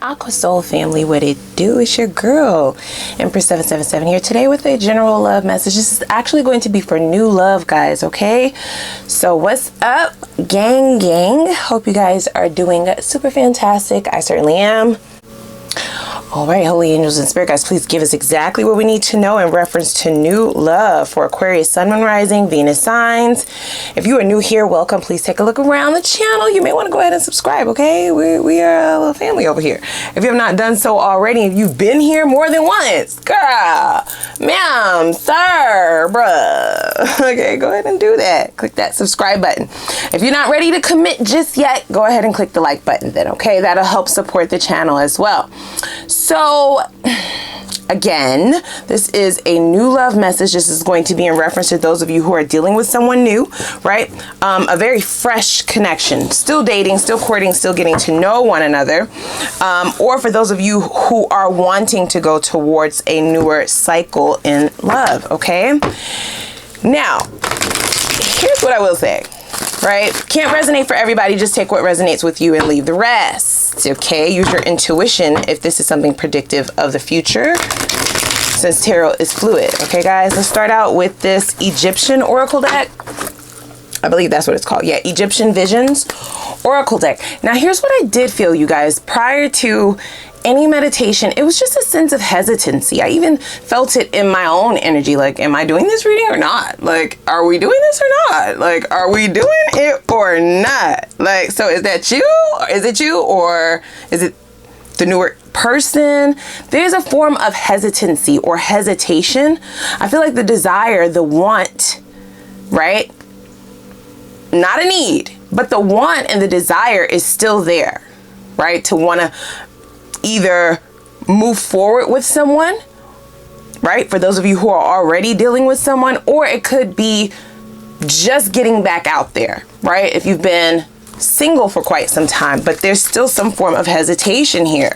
Aqua Soul family, what it do? It's your girl Empress 777 here today with a general love message. This is actually going to be for new love, guys. Okay, so what's up, gang? Hope you guys are doing super fantastic. I certainly am. All right, holy angels and spirit guys, please give us exactly what we need to know in reference to new love for Aquarius, Sun, Moon, Rising, Venus signs. If you are new here, welcome. Please take a look around the channel. You may want to go ahead and subscribe, okay? We are a little family over here. If you have not done so already, if you've been here more than once, girl, ma'am, sir, bruh, okay, go ahead and do that. Click that subscribe button. If you're not ready to commit just yet, go ahead and click the like button then, okay? That'll help support the channel as well. So again, this is a new love message. This is going to be in reference to those of you who are dealing with someone new, right? A very fresh connection, still dating, still courting, still getting to know one another. Or for those of you who are wanting to go towards a newer cycle in love, okay? Now, here's what I will say. Right? Can't resonate for everybody. Just take what resonates with you and leave the rest. Okay? Use your intuition if this is something predictive of the future, since tarot is fluid. Okay, guys? Let's start out with this Egyptian oracle deck. I believe that's what it's called. Yeah, Egyptian Visions Oracle deck. Now, here's what I did feel, you guys. Prior to any meditation, it was just a sense of hesitancy. I even felt it in my own energy. Like, am I doing this reading or not? Like, are we doing this or not? Like, are we doing it or not? Like, so is that you? Is it you? Or is it the newer person? There's a form of hesitancy or hesitation. I feel like the desire, the want, right? Not a need, but the want and the desire is still there, right? To want to either move forward with someone, right? For those of you who are already dealing with someone, or it could be just getting back out there, right? If you've been single for quite some time, but there's still some form of hesitation here.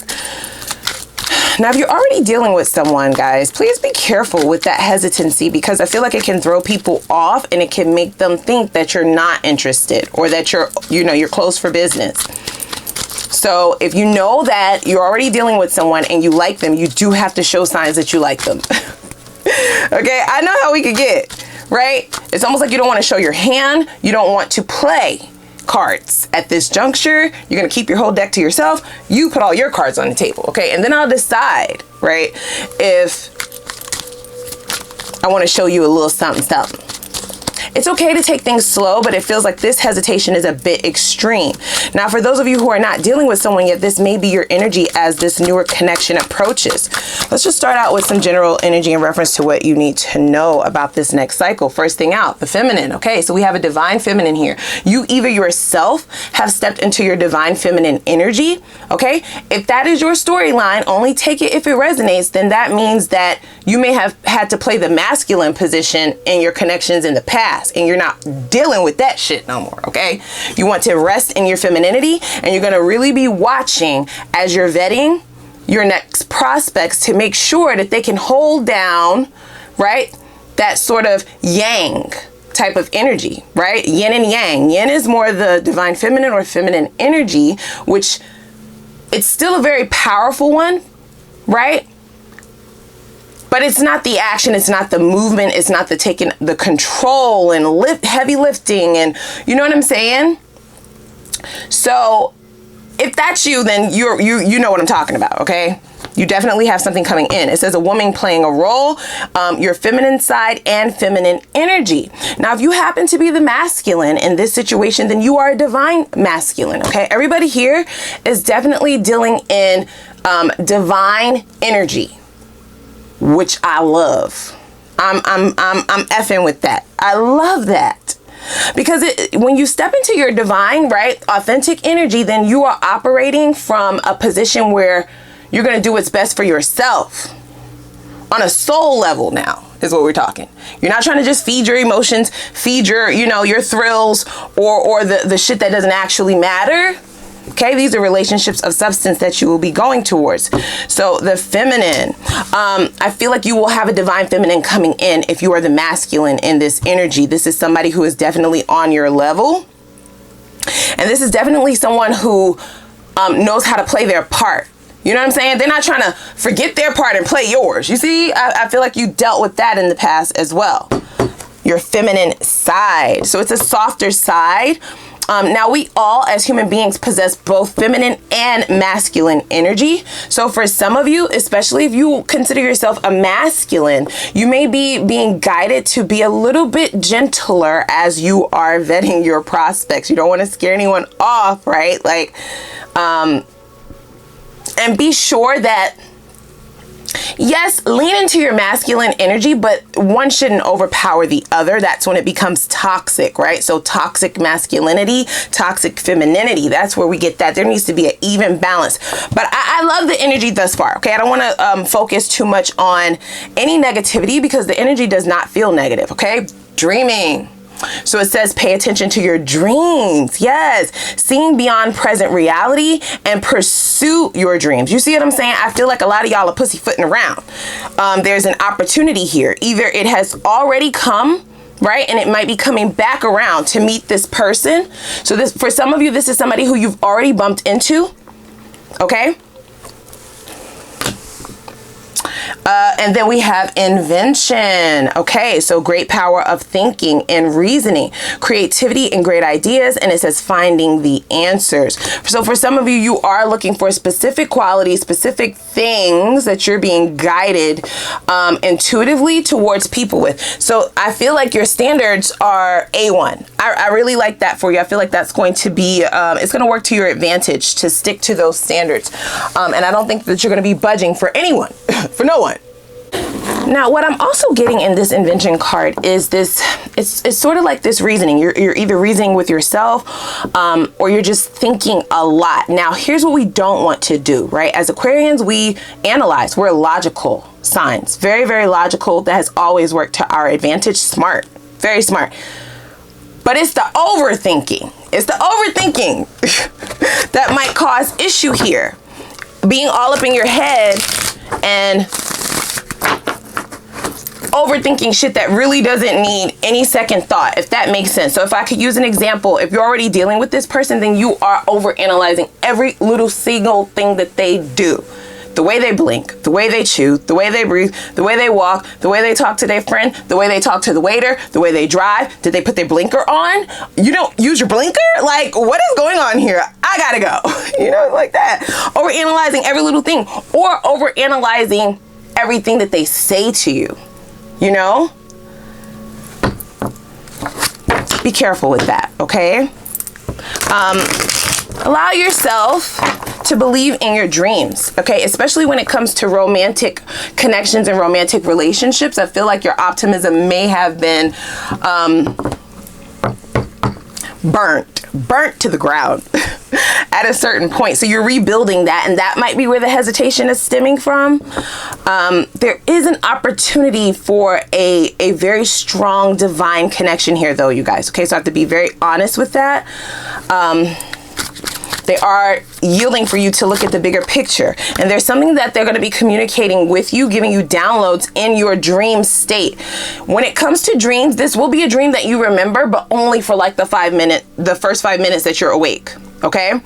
Now, if you're already dealing with someone, guys, please be careful with that hesitancy, because I feel like it can throw people off and it can make them think that you're not interested or that you're closed for business. So if you know that you're already dealing with someone and you like them, you do have to show signs that you like them. Okay, I know how we could get, right? It's almost like you don't want to show your hand. You don't want to play cards at this juncture. You're going to keep your whole deck to yourself. You put all your cards on the table, okay? And then I'll decide, right, if I want to show you a little something. It's okay to take things slow, but it feels like this hesitation is a bit extreme. Now, for those of you who are not dealing with someone yet, this may be your energy as this newer connection approaches. Let's just start out with some general energy in reference to what you need to know about this next cycle. First thing out, the feminine. Okay, so we have a divine feminine here. You either yourself have stepped into your divine feminine energy. Okay, if that is your storyline, only take it if it resonates. Then that means that you may have had to play the masculine position in your connections in the past, and you're not dealing with that shit no more, okay? You want to rest in your femininity, and you're going to really be watching as you're vetting your next prospects to make sure that they can hold down, right, that sort of yang type of energy, right? Yin and yang. Yin is more the divine feminine or feminine energy, which it's still a very powerful one, right? But it's not the action, it's not the movement, it's not the taking the control and heavy lifting, and you know what I'm saying? So if that's you, then you know what I'm talking about, okay? You definitely have something coming in. It says a woman playing a role, your feminine side and feminine energy. Now, if you happen to be the masculine in this situation, then you are a divine masculine, okay? Everybody here is definitely dealing in divine energy, which I love. I'm effing with that. I love that. Because when you step into your divine, right, authentic energy, then you are operating from a position where you're going to do what's best for yourself on a soul level. Now is what we're talking. You're not trying to just feed your emotions, feed your, your thrills, or the shit that doesn't actually matter. Okay, these are relationships of substance that you will be going towards. So the feminine, I feel like you will have a divine feminine coming in if you are the masculine in this energy. This is somebody who is definitely on your level. And this is definitely someone who knows how to play their part. You know what I'm saying? They're not trying to forget their part and play yours. You see, I feel like you dealt with that in the past as well. Your feminine side. So it's a softer side. Now we all as human beings possess both feminine and masculine energy. So for some of you, especially if you consider yourself a masculine, you may be being guided to be a little bit gentler as you are vetting your prospects. You don't want to scare anyone off, right? Like, and be sure that, yes, lean into your masculine energy, but one shouldn't overpower the other. That's when it becomes toxic, right? So toxic masculinity, toxic femininity, that's where we get that. There needs to be an even balance. But I love the energy thus far, okay? I don't want to focus too much on any negativity because the energy does not feel negative, okay? Dreaming. So it says pay attention to your dreams. Yes. Seeing beyond present reality and pursue your dreams. You see what I'm saying? I feel like a lot of y'all are pussyfooting around. There's an opportunity here. Either it has already come, right? And it might be coming back around to meet this person. So this, for some of you, this is somebody who you've already bumped into. Okay. And then we have invention. Okay, so great power of thinking and reasoning, creativity and great ideas. And it says finding the answers. So for some of you, you are looking for specific qualities, specific things that you're being guided intuitively towards people with. So I feel like your standards are A1. I really like that for you. I feel like that's going to be, it's going to work to your advantage to stick to those standards. And I don't think that you're going to be budging for anyone, for no one. Now, what I'm also getting in this invention card is this, it's sort of like this reasoning. You're either reasoning with yourself or you're just thinking a lot. Now, here's what we don't want to do, right? As Aquarians, we analyze. We're logical signs. Very, very logical. That has always worked to our advantage. Smart. Very smart. But it's the overthinking. It's the overthinking that might cause issue here. Being all up in your head and overthinking shit that really doesn't need any second thought, if that makes sense. So if I could use an example, if you're already dealing with this person, then you are overanalyzing every little single thing that they do. The way they blink, the way they chew, the way they breathe, the way they walk, the way they talk to their friend, the way they talk to the waiter, the way they drive. Did they put their blinker on? You don't use your blinker? Like, what is going on here? I gotta go. You know, like that. Overanalyzing every little thing, or overanalyzing everything that they say to you. You know? Be careful with that, okay? Allow yourself to believe in your dreams, okay? Especially when it comes to romantic connections and romantic relationships. I feel like your optimism may have been burnt to the ground at a certain point. So you're rebuilding that, and that might be where the hesitation is stemming from. There is an opportunity for a very strong divine connection here though, you guys. Okay, so I have to be very honest with that. They are yielding for you to look at the bigger picture. And there's something that they're going to be communicating with you, giving you downloads in your dream state. When it comes to dreams, this will be a dream that you remember, but only for like the first 5 minutes that you're awake. Okay?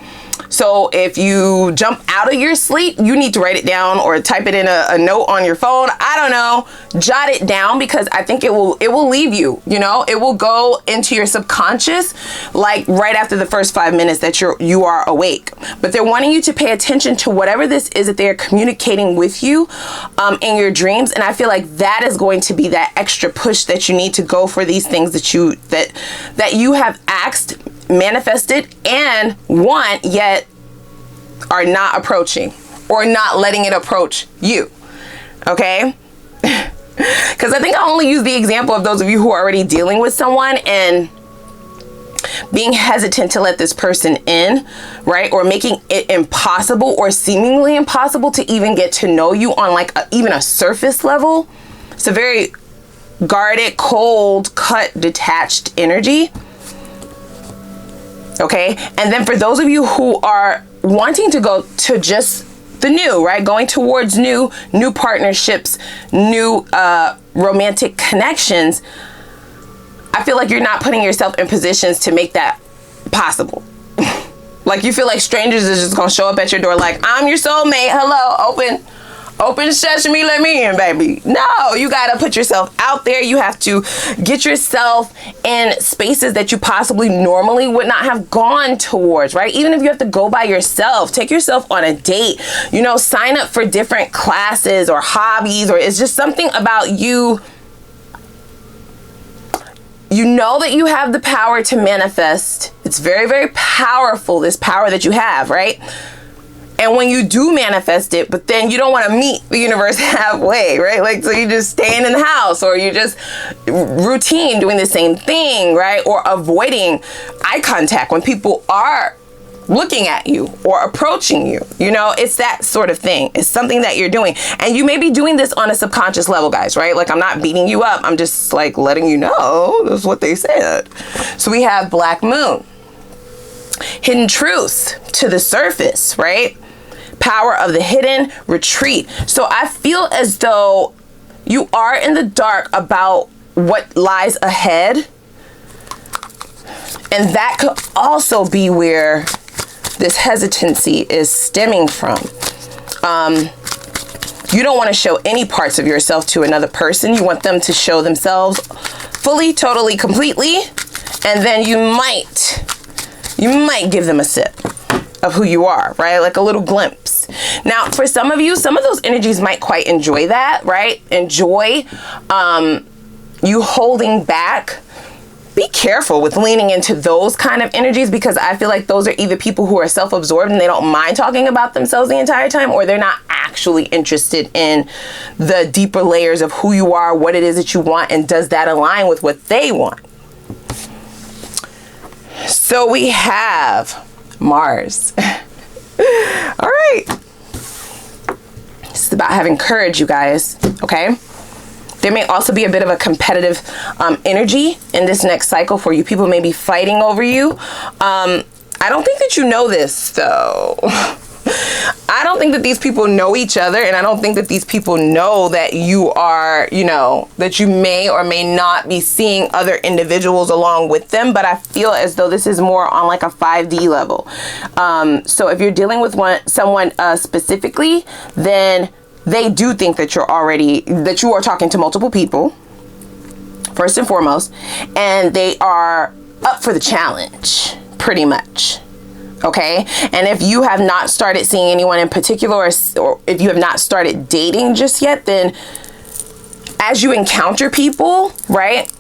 So if you jump out of your sleep, you need to write it down or type it in a note on your phone. I don't know, jot it down, because I think it will leave you, you know, it will go into your subconscious like right after the first 5 minutes that you are awake. But they're wanting you to pay attention to whatever this is that they're communicating with you in your dreams. And I feel like that is going to be that extra push that you need to go for these things that you have asked, manifested, and want, yet are not approaching or not letting it approach you. Okay? Because I think I only use the example of those of you who are already dealing with someone and being hesitant to let this person in, right? Or making it impossible or seemingly impossible to even get to know you on like even a surface level. It's a very guarded, cold, cut, detached energy. Okay, and then for those of you who are wanting to go to just the new, right? Going towards new partnerships, new romantic connections, I feel like you're not putting yourself in positions to make that possible. Like you feel like strangers is just gonna show up at your door like, I'm your soulmate, hello, open sesame, let me in, baby. No, you gotta put yourself out there. You have to get yourself in spaces that you possibly normally would not have gone towards, right? Even if you have to go by yourself, take yourself on a date, you know, sign up for different classes or hobbies, or it's just something about you. You know that you have the power to manifest. It's very, very powerful, this power that you have, right? And when you do manifest it, but then you don't want to meet the universe halfway, right? Like, so you just staying in the house, or you just routine doing the same thing, right? Or avoiding eye contact when people are looking at you or approaching you. You know, it's that sort of thing. It's something that you're doing. And you may be doing this on a subconscious level, guys, right? Like, I'm not beating you up. I'm just like letting you know that's what they said. So we have Black Moon. Hidden truths to the surface, right? Power of the hidden, retreat. So I feel as though you are in the dark about what lies ahead. And that could also be where this hesitancy is stemming from. You don't want to show any parts of yourself to another person. You want them to show themselves fully, totally, completely. And then you might give them a sip of who you are, right? Like a little glimpse. Now, for some of you, some of those energies might quite enjoy that, right? Enjoy you holding back. Be careful with leaning into those kind of energies, because I feel like those are either people who are self-absorbed and they don't mind talking about themselves the entire time, or they're not actually interested in the deeper layers of who you are, what it is that you want, and does that align with what they want. So we have Mars. All right. This is about having courage, you guys. Okay. There may also be a bit of a competitive energy in this next cycle for you. People may be fighting over you. I don't think that you know this, though. I don't think that these people know each other, and I don't think that these people know that you are, you know, that you may or may not be seeing other individuals along with them. But I feel as though this is more on like a 5D level. So if you're dealing with someone specifically, then they do think that you are talking to multiple people, first and foremost, and they are up for the challenge, pretty much. Okay. And if you have not started seeing anyone in particular, or if you have not started dating just yet, then as you encounter people, right,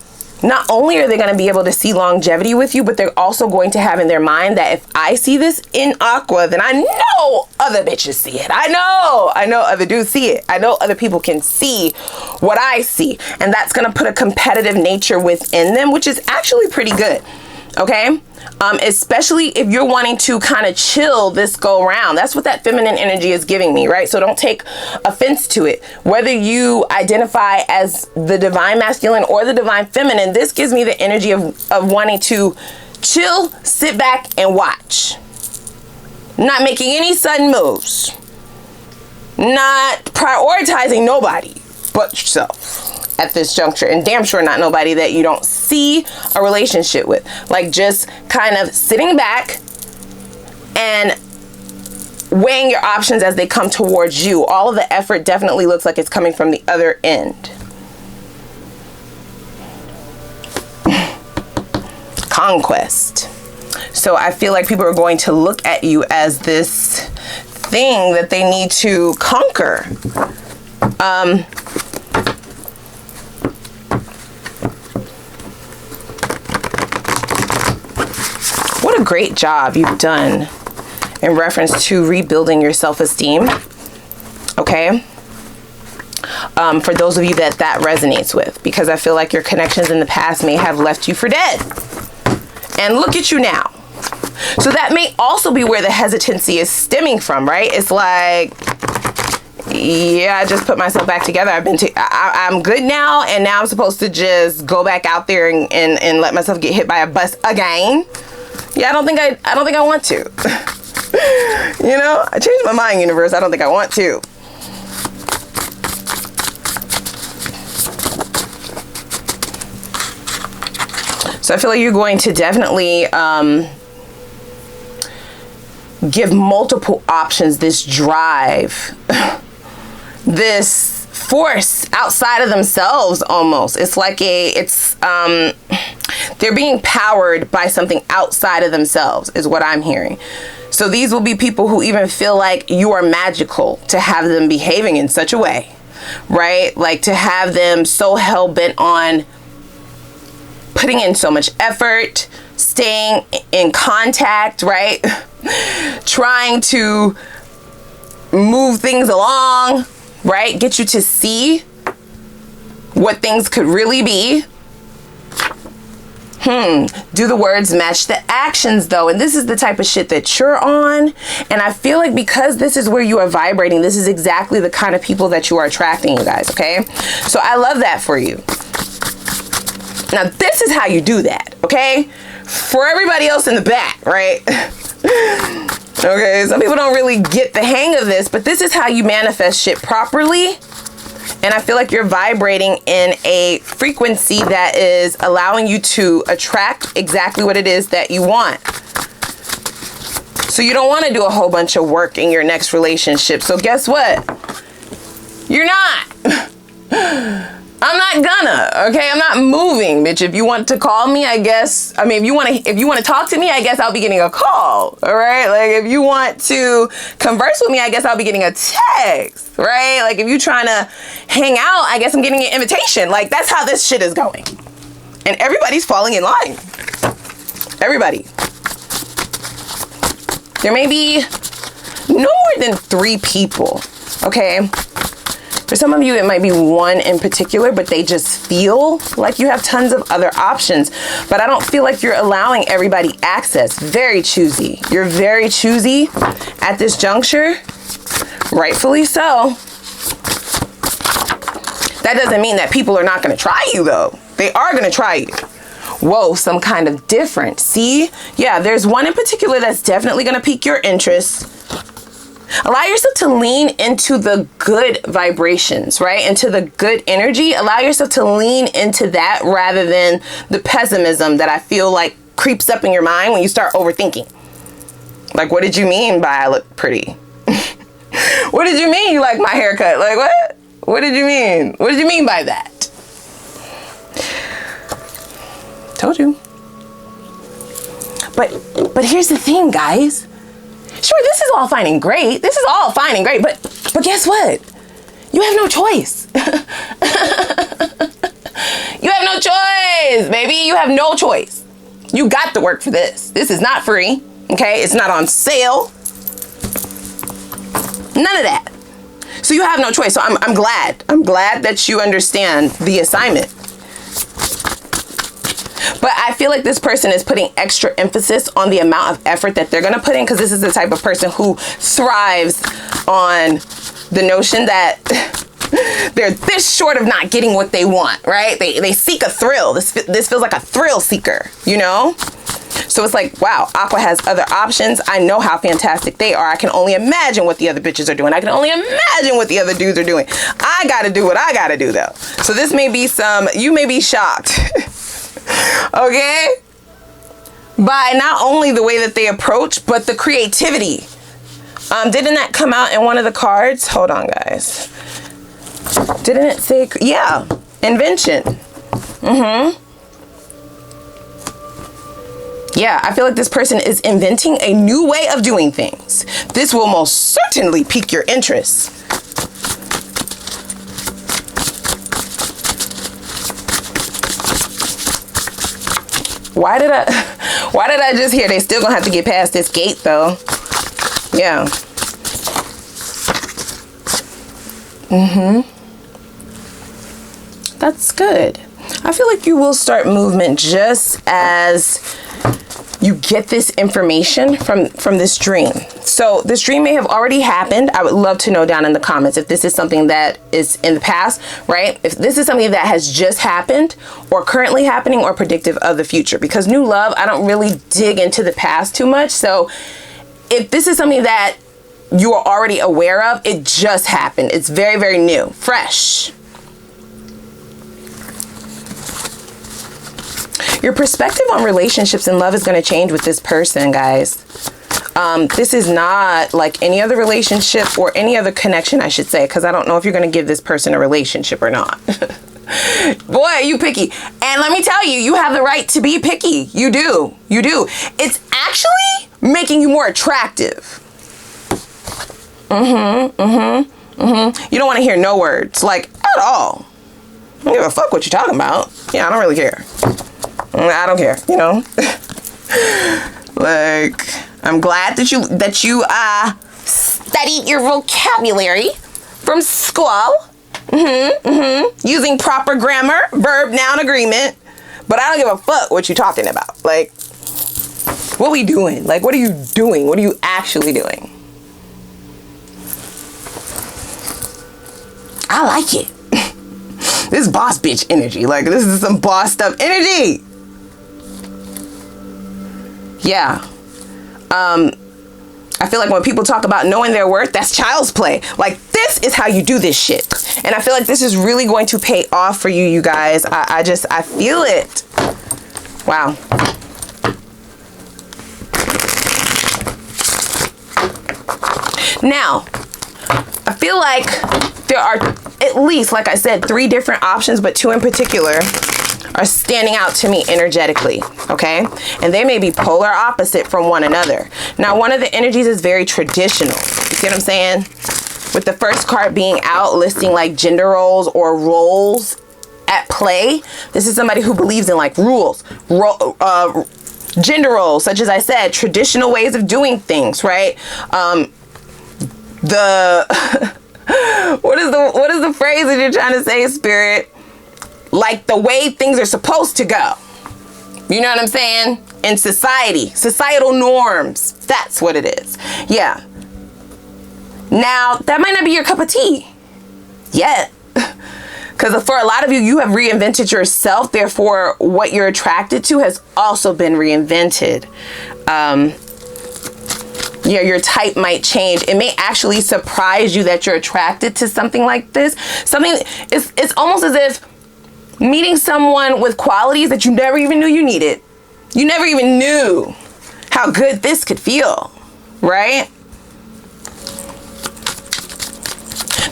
not only are they going to be able to see longevity with you, but they're also going to have in their mind that if I see this in Aqua, then I know other bitches see it. I know other dudes see it. I know other people can see what I see. And that's going to put a competitive nature within them, which is actually pretty good. Okay. Especially if you're wanting to kind of chill this go round. That's what that feminine energy is giving me, right? So don't take offense to it. Whether you identify as the divine masculine or the divine feminine, this gives me the energy of wanting to chill, sit back, and watch. Not making any sudden moves. Not prioritizing nobody but yourself at this juncture, and damn sure not nobody that you don't see a relationship with. Like, just kind of sitting back and weighing your options as they come towards you. All of the effort definitely looks like it's coming from the other end. Conquest. So I feel like people are going to look at you as this thing that they need to conquer. What a great job you've done in reference to rebuilding your self-esteem. Okay. For those of you that resonates with, because I feel like your connections in the past may have left you for dead. And look at you now. So that may also be where the hesitancy is stemming from, right? It's like, yeah, I just put myself back together. I'm good now, and now I'm supposed to just go back out there and let myself get hit by a bus again. Yeah, I don't think I want to. You know, I changed my mind, universe. I don't think I want to. So I feel like you're going to definitely give multiple options, this drive, this force outside of themselves almost. It's like they're being powered by something outside of themselves is what I'm hearing. So these will be people who even feel like you are magical to have them behaving in such a way, right? Like to have them so hell-bent on putting in so much effort, staying in contact, right? Trying to move things along, right? Get you to see what things could really be. Do the words match the actions though? And this is the type of shit that you're on. And I feel like because this is where you are vibrating, this is exactly the kind of people that you are attracting, you guys, okay? So I love that for you. Now, this is how you do that, okay? For everybody else in the back, right? Okay, some people don't really get the hang of this, but this is how you manifest shit properly. And I feel like you're vibrating in a frequency that is allowing you to attract exactly what it is that you want. So you don't want to do a whole bunch of work in your next relationship. So guess what? You're not. I'm not gonna, okay? I'm not moving, bitch. If you want to call me, I guess, I mean, if you want to talk to me, I guess I'll be getting a call, all right? Like, if you want to converse with me, I guess I'll be getting a text, right? Like, if you're trying to hang out, I guess I'm getting an invitation. Like, that's how this shit is going. And everybody's falling in line. Everybody. There may be no more than 3 people, okay? For some of you, it might be one in particular, but they just feel like you have tons of other options. But I don't feel like you're allowing everybody access. Very choosy. You're very choosy at this juncture. Rightfully so. That doesn't mean that people are not going to try you, though. They are going to try you. Whoa, some kind of different. See? Yeah, there's one in particular that's definitely going to pique your interest. Allow yourself to lean into the good vibrations, right? Into the good energy. Allow yourself to lean into that rather than the pessimism that I feel like creeps up in your mind when you start overthinking. Like, what did you mean by I look pretty? What did you mean you like my haircut? Like, what? What did you mean? What did you mean by that? Told you. But here's the thing, guys. Sure, this is all fine and great. This is all fine and great, but guess what? You have no choice. You have no choice, baby. You have no choice. You got to work for this. This is not free, okay? It's not on sale. None of that. So you have no choice. So I'm glad. I'm glad that you understand the assignment. But I feel like this person is putting extra emphasis on the amount of effort that they're going to put in, because this is the type of person who thrives on the notion that they're this short of not getting what they want, right? They seek a thrill. This feels like a thrill seeker, you know? So it's like, wow, Aqua has other options. I know how fantastic they are. I can only imagine what the other bitches are doing. I can only imagine what the other dudes are doing. I got to do what I got to do, though. So this may be you may be shocked. Okay, by not only the way that they approach, but the creativity. Didn't that come out in one of the cards? Hold on, guys. Didn't it say, yeah, invention? Yeah, I feel like this person is inventing a new way of doing things. This will most certainly pique your interest. Why did I just hear they still gonna have to get past this gate though? Yeah. That's good. I feel like you will start movement just as you get this information from this dream. So this dream may have already happened. I would love to know down in the comments if this is something that is in the past, right? If this is something that has just happened or currently happening or predictive of the future. Because new love, I don't really dig into the past too much. So if this is something that you are already aware of, it just happened. It's very, very new, fresh. Your perspective on relationships and love is going to change with this person, guys. This is not like any other relationship or any other connection, I should say, because I don't know if you're going to give this person a relationship or not. Boy, you picky. And let me tell you, you have the right to be picky. You do. You do. It's actually making you more attractive. You don't want to hear no words, like, at all. I don't give a fuck what you're talking about. Yeah, I don't really care. I don't care, you know? Like, I'm glad that you studied your vocabulary from school. Using proper grammar, verb, noun, agreement. But I don't give a fuck what you're talking about. Like, what we doing? Like, what are you doing? What are you actually doing? I like it. This boss bitch energy. Like, this is some bossed up energy. Yeah. I feel like when people talk about knowing their worth, that's child's play. Like, this is how you do this shit. And I feel like this is really going to pay off for you, you guys. I feel it. Wow. Now, I feel like there are at least, like I said, 3 different options, but 2 in particular are standing out to me energetically, okay? And they may be polar opposite from one another. Now, one of the energies is very traditional. You see what I'm saying? With the first card being out, listing like gender roles or roles at play. This is somebody who believes in like rules, gender roles, such as I said, traditional ways of doing things, right? What is the phrase that you're trying to say, Spirit? Like the way things are supposed to go. You know what I'm saying? In society, societal norms. That's what it is. Yeah. Now, that might not be your cup of tea yet. Because for a lot of you, you have reinvented yourself. Therefore, what you're attracted to has also been reinvented. Yeah, your type might change. It may actually surprise you that you're attracted to something like this. It's almost as if meeting someone with qualities that you never even knew you needed. You never even knew how good this could feel, right?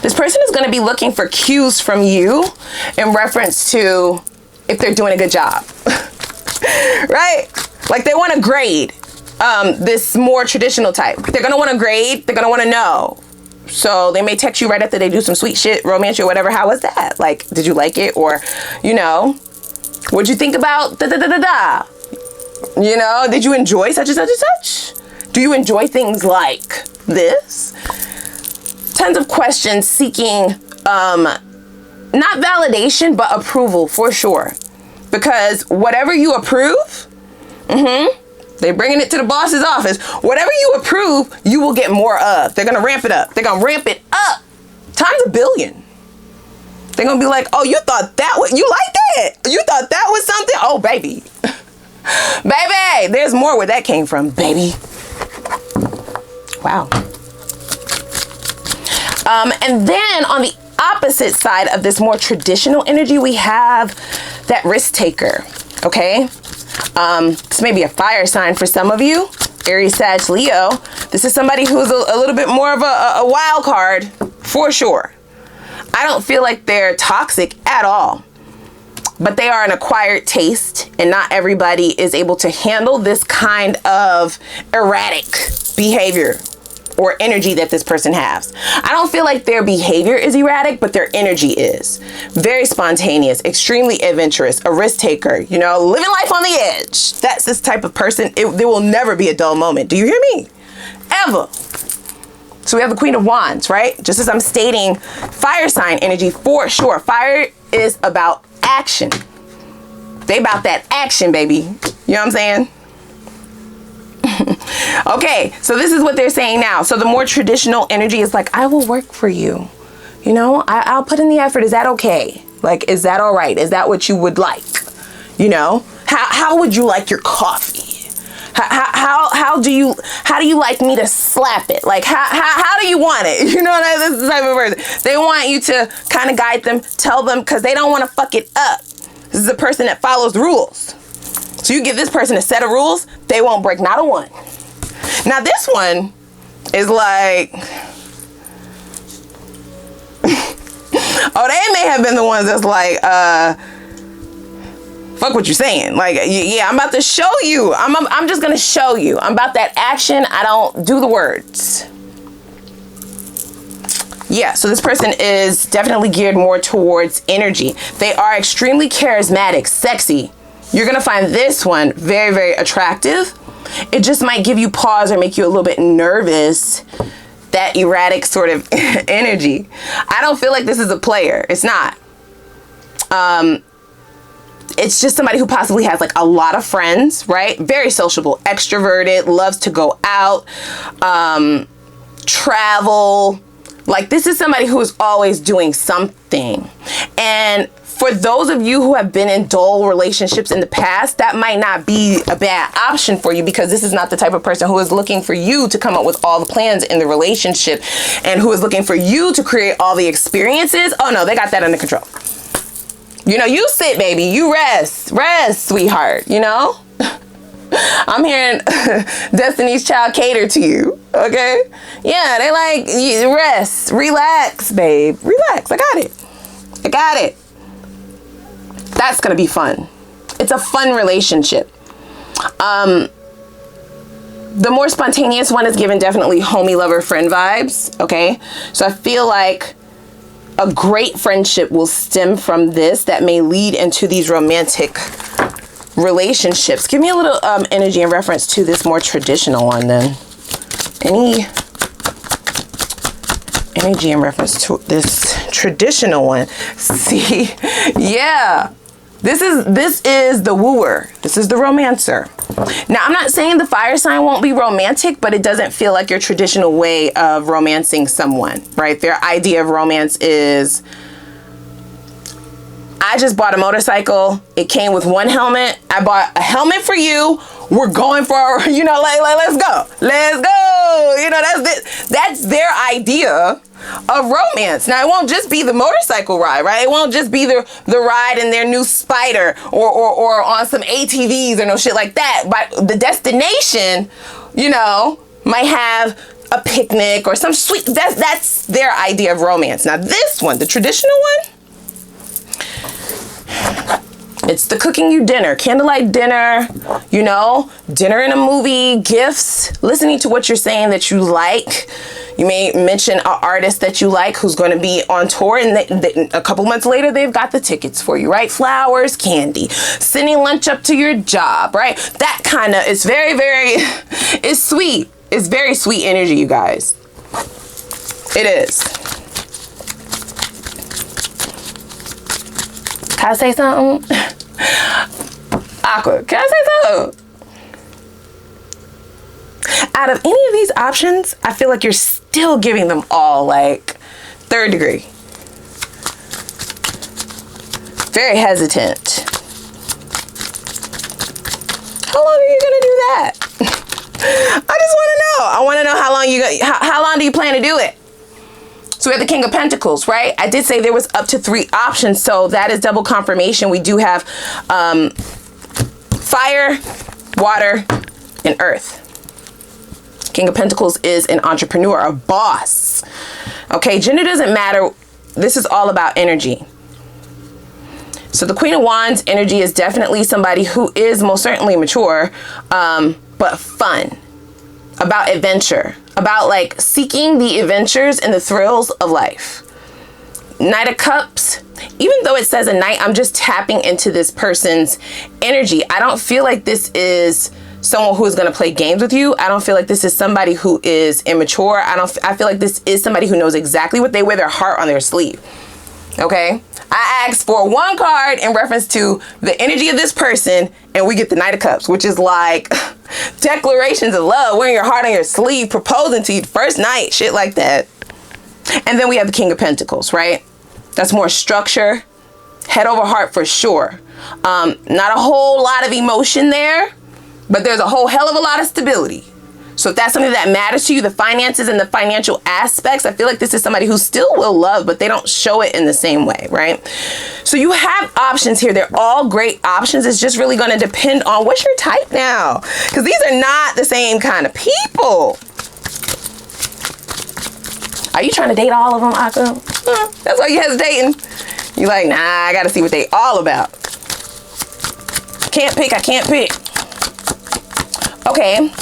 This person is going to be looking for cues from you in reference to if they're doing a good job, right? Like they want to grade this more traditional type. They're going to want to grade. They're going to want to know. So they may text you right after they do some sweet shit, romance or whatever. How was that? Like, did you like it? Or, you know, what'd you think about da-da-da-da-da? You know, did you enjoy such and such and such? Do you enjoy things like this? Tons of questions seeking, not validation, but approval for sure. Because whatever you approve, they're bringing it to the boss's office. Whatever you approve, you will get more of. They're going to ramp it up. They're going to ramp it up times a billion. They're going to be like, oh, you thought that was, you like that? You thought that was something? Oh, baby. Baby, there's more where that came from, baby. Wow. And then on the opposite side of this more traditional energy, we have that risk taker. Okay. This may be a fire sign for some of you, Aries, Sag, Leo. This is somebody who's a little bit more of a wild card for sure. I don't feel like they're toxic at all, but they are an acquired taste, and not everybody is able to handle this kind of erratic behavior or energy that this person has. I don't feel like their behavior is erratic, but their energy is. Very spontaneous, extremely adventurous, a risk taker, you know, living life on the edge. That's this type of person. There will never be a dull moment. Do you hear me? Ever. So we have the Queen of Wands, right? Just as I'm stating, fire sign energy for sure. Fire is about action. They about that action, baby. You know what I'm saying? Okay, so this is what they're saying now. So the more traditional energy is like, I will work for you. You know, I'll put in the effort. Is that okay? Like, is that all right? Is that what you would like? You know, how would you like your coffee? How do you like me to slap it? Like, how do you want it? You know, this is the type of person. They want you to kind of guide them, tell them, because they don't want to fuck it up. This is a person that follows the rules. So you give this person a set of rules, they won't break not a one. Now this one is like, oh, they may have been the ones that's like, fuck what you're saying. Like, yeah, I'm about to show you. I'm just gonna show you. I'm about that action. I don't do the words. Yeah, so this person is definitely geared more towards energy. They are extremely charismatic, sexy. You're gonna find this one very, very attractive. It just might give you pause or make you a little bit nervous, that erratic sort of energy. I don't feel like this is a player. It's not. It's just somebody who possibly has like a lot of friends, right? Very sociable, extroverted, loves to go out, travel. Like, this is somebody who is always doing something. And for those of you who have been in dull relationships in the past, that might not be a bad option for you, because this is not the type of person who is looking for you to come up with all the plans in the relationship and who is looking for you to create all the experiences. Oh no, they got that under control. You know, you sit, baby, you rest, sweetheart, you know? I'm hearing Destiny's Child cater to you, okay? Yeah, they like, rest, relax, babe, relax. I got it. That's gonna be fun. It's a fun relationship. The more spontaneous one is given definitely homie, lover, friend vibes, okay? So I feel like a great friendship will stem from this that may lead into these romantic relationships. Give me a little energy in reference to this more traditional one then. Any energy in reference to this traditional one? See, yeah. This is the wooer. This is the romancer. Now, I'm not saying the fire sign won't be romantic, but it doesn't feel like your traditional way of romancing someone, right? Their idea of romance is, I just bought a motorcycle. It came with one helmet. I bought a helmet for you. We're going for, you know, like let's go. You know, that's their idea of romance. Now, it won't just be the motorcycle ride, right? It won't just be the ride in their new Spider or on some ATVs or no shit like that. But the destination, you know, might have a picnic or some sweet, that's their idea of romance. Now, this one, the traditional one, it's the cooking you dinner, candlelight dinner, you know, dinner in a movie, gifts, listening to what you're saying that you like. You may mention an artist that you like who's going to be on tour, and a couple months later, they've got the tickets for you, right? Flowers, candy, sending lunch up to your job, right? That kind of, it's very, very, it's sweet. It's very sweet energy, you guys. It is. Can I say something? Aqua, can I say something? Out of any of these options, I feel like you're still giving them all like 3rd degree. Very hesitant. How long are you gonna do that? I just want to know. I want to know how long do you plan to do it? So we have the King of Pentacles, right? I did say there was up to 3 options, so that is double confirmation. We do have fire, water, and earth. King of Pentacles is an entrepreneur, a boss. Okay, gender doesn't matter. This is all about energy. So the Queen of Wands energy is definitely somebody who is most certainly mature, but fun, about adventure, about like seeking the adventures and the thrills of life. Knight of Cups, even though it says a knight, I'm just tapping into this person's energy. I don't feel like this is someone who is going to play games with you. I don't feel like this is somebody who is immature. I feel like this is somebody who knows exactly what they wear their heart on their sleeve. Okay? I asked for 1 card in reference to the energy of this person, and we get the Knight of Cups, which is like declarations of love, wearing your heart on your sleeve, proposing to you first night, shit like that. And then we have the King of Pentacles, right? That's more structure, head over heart for sure. Not a whole lot of emotion there, but there's a whole hell of a lot of stability. So if that's something that matters to you, the finances and the financial aspects, I feel like this is somebody who still will love, but they don't show it in the same way, right? So you have options here. They're all great options. It's just really going to depend on what's your type now, because these are not the same kind of people. Are you trying to date all of them, Aqua? That's why you hesitating. You like, nah, I got to see what they all about. Can't pick. I can't pick. Okay.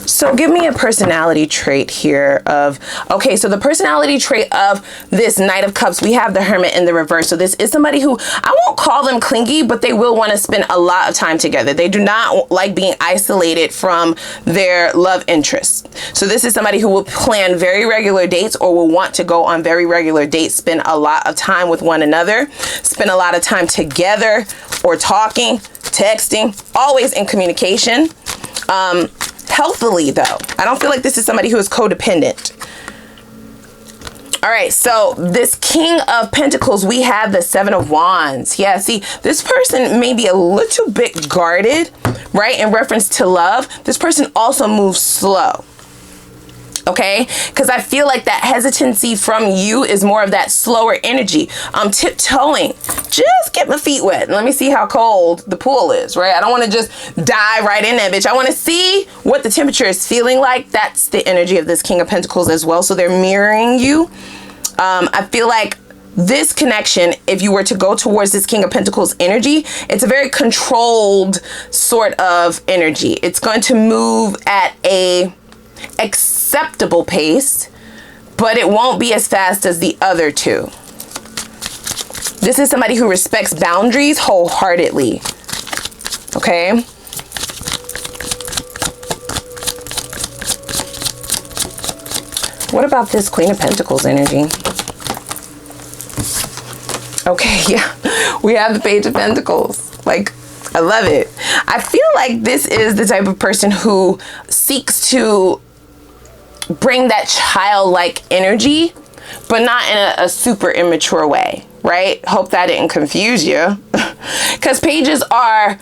So give me a personality trait here of, okay, so the personality trait of this Knight of Cups, we have the Hermit in the reverse. So this is somebody who, I won't call them clingy, but they will want to spend a lot of time together. They do not like being isolated from their love interest. So this is somebody who will plan very regular dates or will want to go on very regular dates, spend a lot of time with one another, spend a lot of time together or talking, texting, always in communication. Healthily though. I don't feel like this is somebody who is codependent. All right, so this King of Pentacles, we have the Seven of Wands. Yeah, see, this person may be a little bit guarded, right? In reference to love, this person also moves slow. Okay, because I feel like that hesitancy from you is more of that slower energy. I'm tiptoeing. Just get my feet wet and let me see how cold the pool is, right? I don't want to just dive right in that bitch. I want to see what the temperature is feeling like. That's the energy of this King of Pentacles as well. So they're mirroring you. I feel like this connection, if you were to go towards this King of Pentacles energy, it's a very controlled sort of energy. It's going to move at a acceptable pace, but it won't be as fast as the other two. This is somebody who respects boundaries wholeheartedly. Okay. What about this Queen of Pentacles energy? Okay, yeah, we have the Page of Pentacles. Like, I love it. I feel like this is the type of person who seeks to bring that childlike energy, but not in a super immature way, right? Hope that didn't confuse you. Because pages are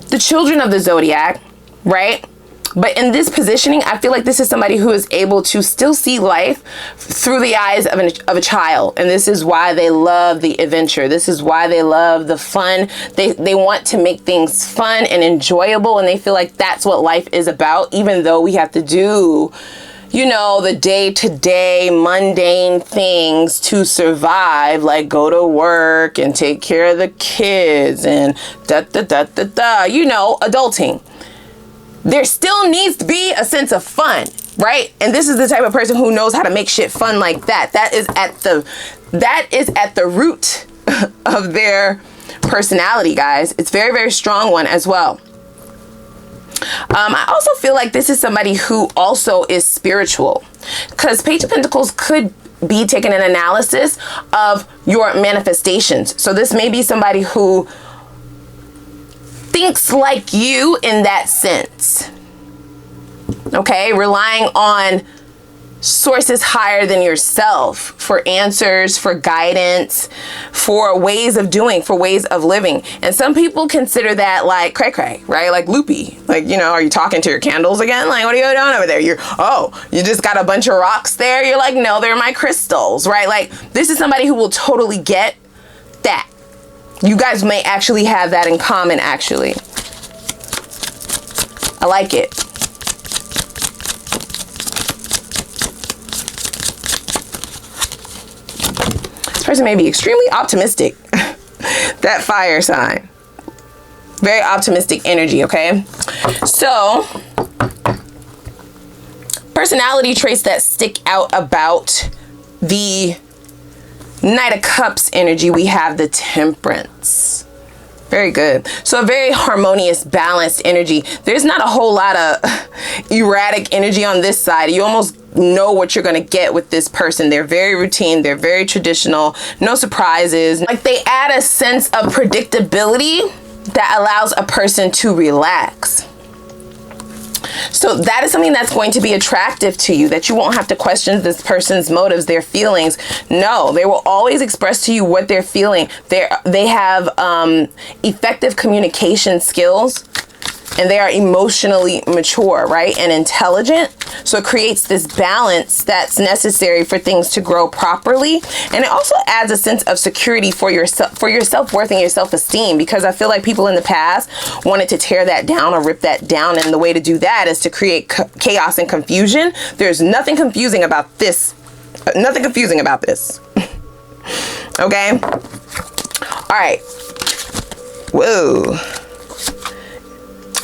the children of the zodiac, right? But in this positioning, I feel like this is somebody who is able to still see life through the eyes of a child. And this is why they love the adventure. This is why they love the fun. They want to make things fun and enjoyable. And they feel like that's what life is about, even though we have to do, you know, the day-to-day mundane things to survive, like go to work and take care of the kids and you know, adulting. There still needs to be a sense of fun, right? And this is the type of person who knows how to make shit fun like that. That is at the root of their personality, guys. It's very, very strong one as well. I also feel like this is somebody who also is spiritual, because Page of Pentacles could be taking an analysis of your manifestations. So this may be somebody who thinks like you in that sense. Okay, relying on sources higher than yourself for answers, for guidance, for ways of doing, for ways of living. And some people consider that like cray cray, right? Like loopy. Like, you know, are you talking to your candles again? Like, what are you doing over there? You just got a bunch of rocks there. You're like, no, they're my crystals, right? Like, this is somebody who will totally get that. You guys may actually have that in common, actually. I like it. This person may be extremely optimistic. That fire sign. Very optimistic energy, okay? So, personality traits that stick out about the Knight of Cups energy, we have the Temperance. Very good. So a very harmonious, balanced energy. There's not a whole lot of erratic energy on this side. You almost know what you're going to get with this person. They're very routine. They're very traditional. No surprises. Like, they add a sense of predictability that allows a person to relax. So that is something that's going to be attractive to you, that you won't have to question this person's motives, their feelings. No, they will always express to you what they're feeling. They have effective communication skills. and they are emotionally mature, right? And intelligent. So it creates this balance that's necessary for things to grow properly. And it also adds a sense of security for your self-worth and your self-esteem, because I feel like people in the past wanted to tear that down or rip that down. And the way to do that is to create chaos and confusion. There's nothing confusing about this. Nothing confusing about this. Okay. All right. Whoa.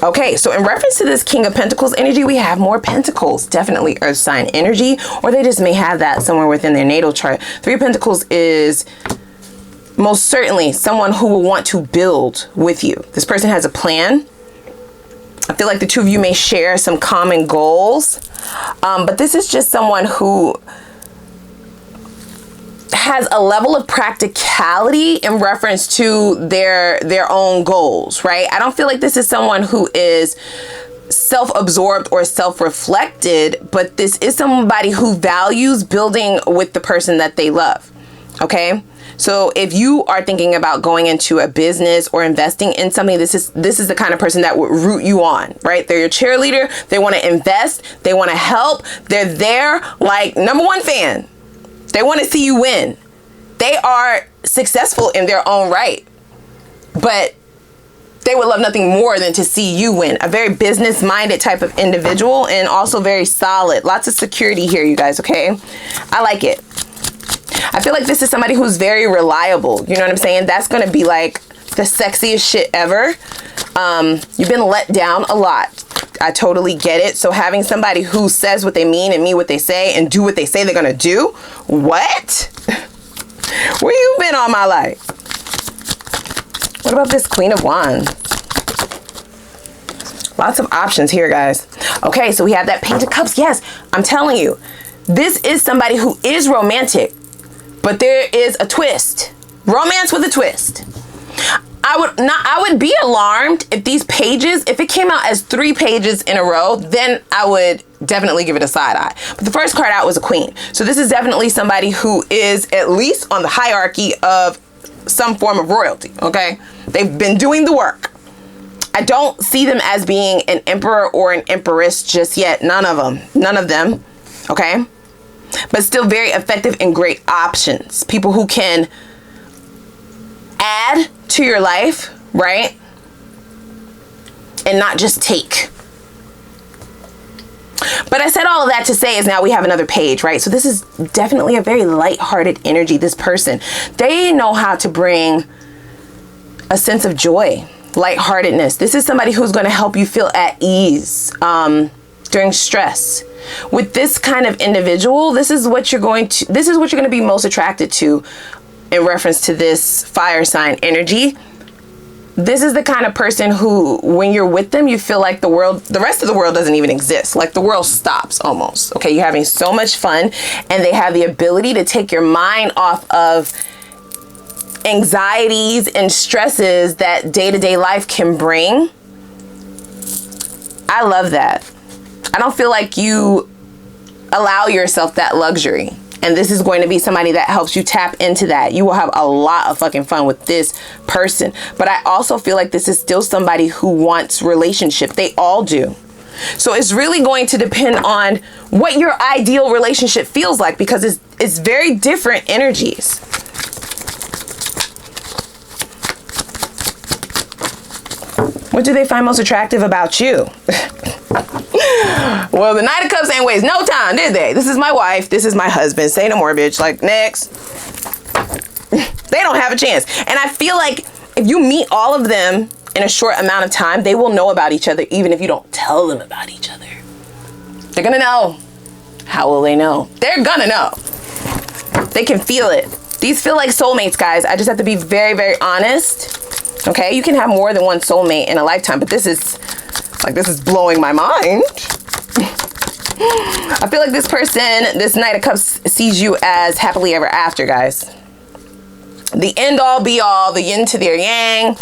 Okay, so in reference to this King of Pentacles energy, we have more pentacles, definitely earth sign energy, or they just may have that somewhere within their natal chart. Three of Pentacles is most certainly someone who will want to build with you. This person has a plan. I feel like the two of you may share some common goals, but this is just someone who has a level of practicality in reference to their own goals, right? I don't feel like this is someone who is self-absorbed or self-reflected, but this is somebody who values building with the person that they love. Okay? So if you are thinking about going into a business or investing in something, this is the kind of person that would root you on, right? They're your cheerleader. They want to invest. They want to help. They're there like #1 fan. They want to see you win. They are successful in their own right, but they would love nothing more than to see you win. A very business-minded type of individual, and also very solid. Lots of security here, you guys, okay? I like it. I feel like this is somebody who's very reliable. You know what I'm saying? That's going to be like the sexiest shit ever. You've been let down a lot. I totally get it. So having somebody who says what they mean and mean what they say and do what they say they're going to do. What? Where you been all my life? What about this Queen of Wands? Lots of options here, guys. Okay, so we have that Page of Cups. Yes, I'm telling you, this is somebody who is romantic, but there is a twist. Romance with a twist. I would be alarmed if these pages, if it came out as 3 pages in a row, then I would definitely give it a side eye. But the first card out was a queen. So this is definitely somebody who is at least on the hierarchy of some form of royalty, okay? They've been doing the work. I don't see them as being an emperor or an empress just yet. None of them, okay? But still very effective and great options. People who can add to your life, right? And not just take. But I said all of that to say is now we have another page, right? So this is definitely a very lighthearted energy, this person. They know how to bring a sense of joy, lightheartedness. This is somebody who's going to help you feel at ease during stress. With this kind of individual, this is what you're going to be most attracted to in reference to this fire sign energy. This is the kind of person who, when you're with them, you feel like the rest of the world doesn't even exist. Like the world stops almost. Okay, you're having so much fun, and they have the ability to take your mind off of anxieties and stresses that day-to-day life can bring. I love that. I don't feel like you allow yourself that luxury. And this is going to be somebody that helps you tap into that. You will have a lot of fucking fun with this person. But I also feel like this is still somebody who wants relationship. They all do. So it's really going to depend on what your ideal relationship feels like, because it's very different energies. What do they find most attractive about you? Well, the Knight of Cups ain't waste no time, did they? This is my wife. This is my husband. Say no more, bitch. Like, next. They don't have a chance. And I feel like if you meet all of them in a short amount of time, they will know about each other, even if you don't tell them about each other. They're gonna know. How will they know? They're gonna know. They can feel it. These feel like soulmates, guys. I just have to be very, very honest. Okay? You can have more than one soulmate in a lifetime, but this is blowing my mind. I feel like this person, this Knight of Cups, sees you as happily ever after, guys. The end all be all, the yin to their yang.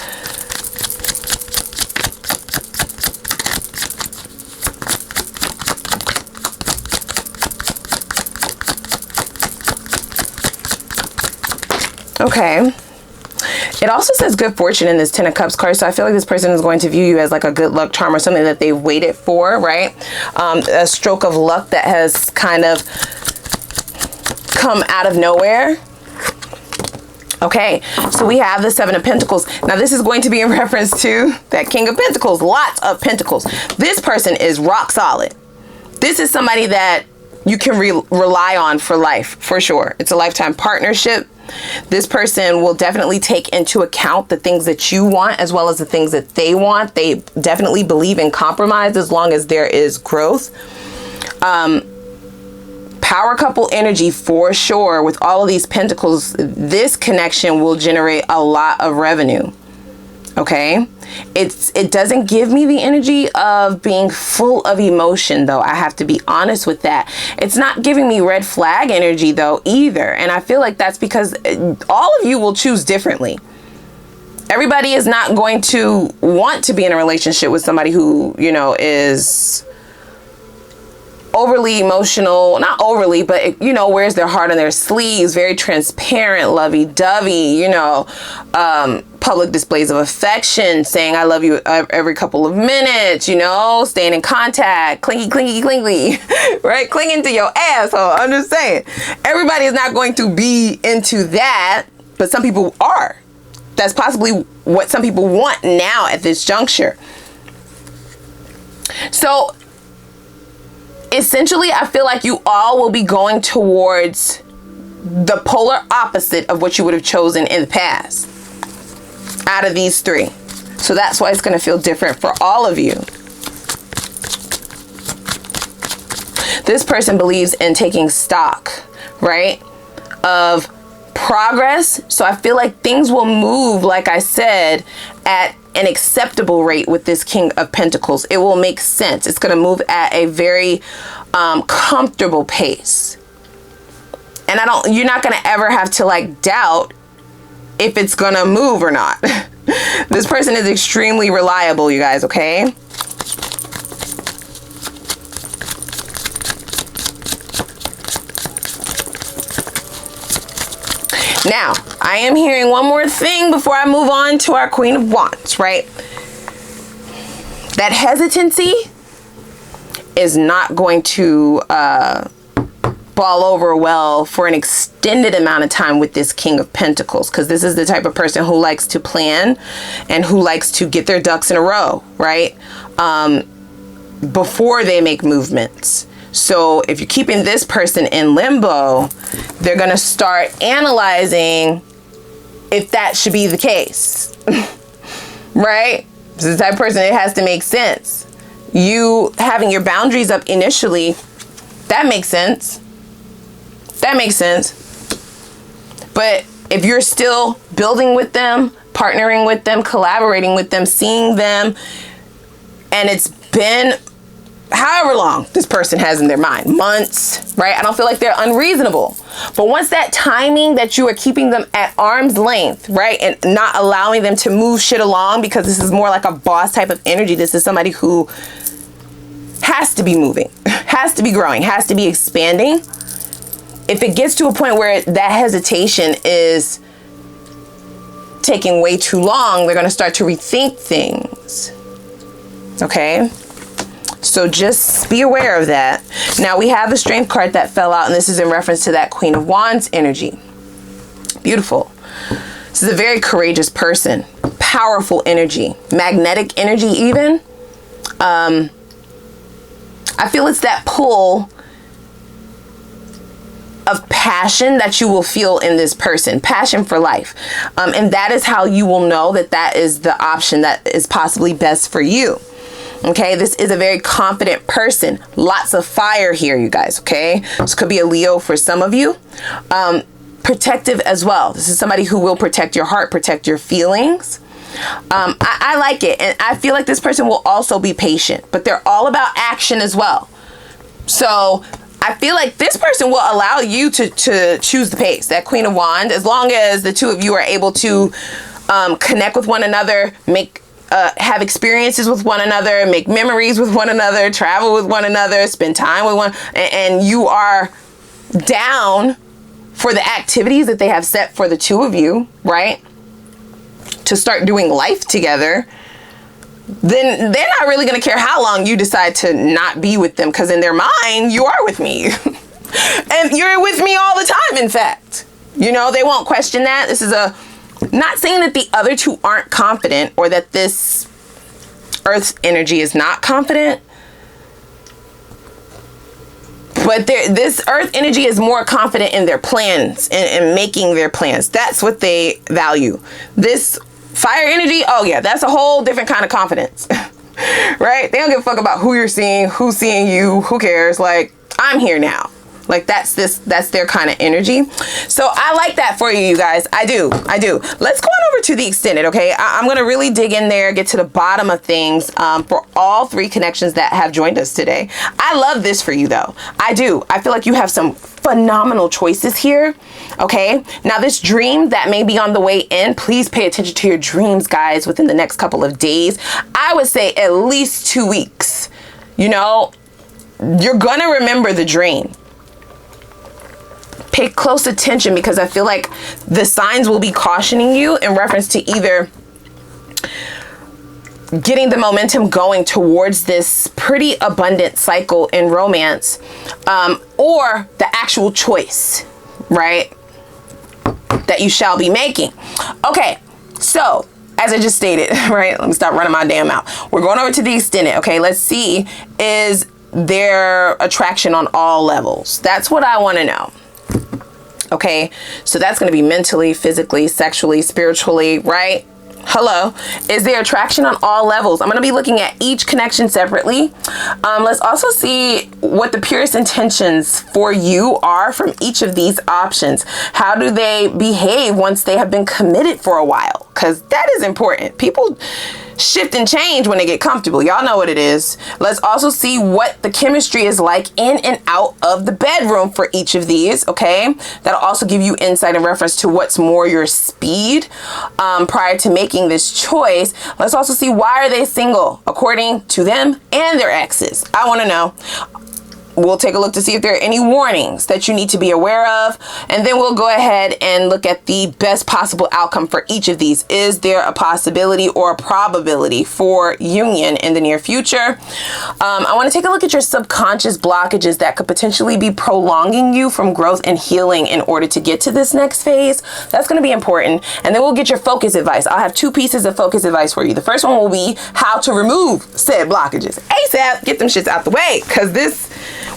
Okay. It also says good fortune in this Ten of Cups card. So I feel like this person is going to view you as like a good luck charm or something that they've waited for, right? A stroke of luck that has kind of come out of nowhere. Okay, so we have the Seven of Pentacles. Now this is going to be in reference to that King of Pentacles, lots of pentacles. This person is rock solid. This is somebody that you can rely on for life, for sure. It's a lifetime partnership. This person will definitely take into account the things that you want as well as the things that they want. They definitely believe in compromise as long as there is growth. Power couple energy for sure. With all of these pentacles, this connection will generate a lot of revenue. Okay, it doesn't give me the energy of being full of emotion though. I have to be honest with that. It's not giving me red flag energy though either. And I feel like that's because all of you will choose differently. Everybody is not going to want to be in a relationship with somebody who, you know, is overly emotional, not overly, but you know, wears their heart on their sleeves, very transparent, lovey-dovey, you know, public displays of affection, saying I love you every couple of minutes, you know, staying in contact, clingy, clingy, clingy, right? Clinging to your asshole. I'm just saying, everybody is not going to be into that, but some people are. That's possibly what some people want now at this juncture. So essentially, I feel like you all will be going towards the polar opposite of what you would have chosen in the past out of these three. So that's why it's going to feel different for all of you. This person believes in taking stock, right, of progress. So I feel like things will move, like I said, at an acceptable rate with this King of Pentacles. It will make sense. It's going to move at a very comfortable pace. And you're not going to ever have to like doubt if it's going to move or not. This person is extremely reliable, you guys, okay? Now, I am hearing one more thing before I move on to our Queen of Wands, right? That hesitancy is not going to ball over well for an extended amount of time with this King of Pentacles, because this is the type of person who likes to plan and who likes to get their ducks in a row, right? Before they make movements. So if you're keeping this person in limbo, they're going to start analyzing if that should be the case, right? This is the type of person, it has to make sense. You having your boundaries up initially, that makes sense. That makes sense. But if you're still building with them, partnering with them, collaborating with them, seeing them, and it's been however long this person has in their mind, months, right? I don't feel like they're unreasonable. But once that timing that you are keeping them at arm's length, right? And not allowing them to move shit along, because this is more like a boss type of energy. This is somebody who has to be moving, has to be growing, has to be expanding. If it gets to a point where that hesitation is taking way too long, they're going to start to rethink things. Okay? So just be aware of that. Now we have the Strength card that fell out, and this is in reference to that Queen of Wands energy. Beautiful. This is a very courageous person. Powerful energy. Magnetic energy even. I feel it's that pull of passion that you will feel in this person. Passion for life. And that is how you will know that that is the option that is possibly best for you. Okay, this is a very confident person. Lots of fire here, you guys, okay? This could be a Leo for some of you. Protective as well. This is somebody who will protect your heart, protect your feelings. I like it. And I feel like this person will also be patient, but they're all about action as well. So I feel like this person will allow you to choose the pace, that Queen of Wands, as long as the two of you are able to connect with one another, have experiences with one another, make memories with one another, travel with one another, spend time with one, and you are down for the activities that they have set for the two of you, right? to start doing life together, then they're not really going to care how long you decide to not be with them, because in their mind, you are with me. And you're with me all the time, in fact. You know, they won't question that. This is not saying that the other two aren't confident or that this Earth's energy is not confident. But this Earth energy is more confident in their plans and making their plans. That's what they value. This fire energy, oh yeah, that's a whole different kind of confidence. Right? They don't give a fuck about who you're seeing, who's seeing you, who cares. Like, I'm here now. Like, that's their kind of energy. So I like that for you guys. I do. Let's go on over to the extended, okay? I'm going to really dig in there, get to the bottom of things for all three connections that have joined us today. I love this for you, though. I do. I feel like you have some phenomenal choices here, okay? Now, this dream that may be on the way in, please pay attention to your dreams, guys, within the next couple of days. I would say at least 2 weeks. You know, you're going to remember the dream. Pay close attention, because I feel like the signs will be cautioning you in reference to either getting the momentum going towards this pretty abundant cycle in romance, or the actual choice, right, that you shall be making. Okay, so as I just stated, right, let me stop running my damn mouth. We're going over to the extended, okay? Let's see, is there attraction on all levels? That's what I want to know. Okay, so that's going to be mentally, physically, sexually, spiritually, right? Hello. Is there attraction on all levels? I'm going to be looking at each connection separately. Let's also see what the purest intentions for you are from each of these options. How do they behave once they have been committed for a while? Because that is important. People shift and change when they get comfortable. Y'all know what it is. Let's also see what the chemistry is like in and out of the bedroom for each of these, okay? That'll also give you insight in reference to what's more your speed prior to making this choice. Let's also see, why are they single according to them and their exes? I want to know. We'll take a look to see if there are any warnings that you need to be aware of. And then we'll go ahead and look at the best possible outcome for each of these. Is there a possibility or a probability for union in the near future? I want to take a look at your subconscious blockages that could potentially be prolonging you from growth and healing in order to get to this next phase. That's going to be important. And then we'll get your focus advice. I'll have 2 pieces of focus advice for you. The first one will be how to remove said blockages ASAP. Get them shits out the way, because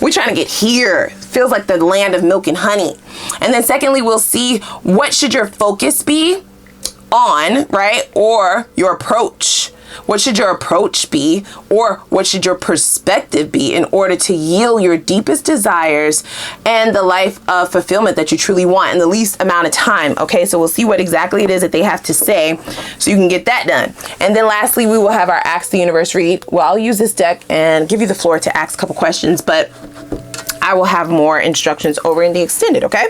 we're trying to get here. Feels like the land of milk and honey. And then secondly, we'll see what should your focus be on, right? Or your approach. What should your approach be? Or what should your perspective be in order to yield your deepest desires and the life of fulfillment that you truly want in the least amount of time? Okay, so we'll see what exactly it is that they have to say so you can get that done. And then lastly, we will have our Ask the Universe read. Well, I'll use this deck and give you the floor to ask a couple questions, but I will have more instructions over in the extended, okay?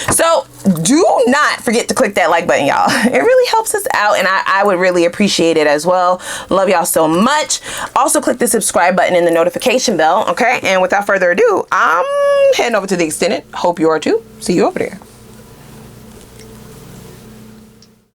So do not forget to click that like button, y'all. It really helps us out, and I would really appreciate it as well. Love y'all so much. Also click the subscribe button and the notification bell, okay? And without further ado, I'm heading over to the extended. Hope you are too. See you over there.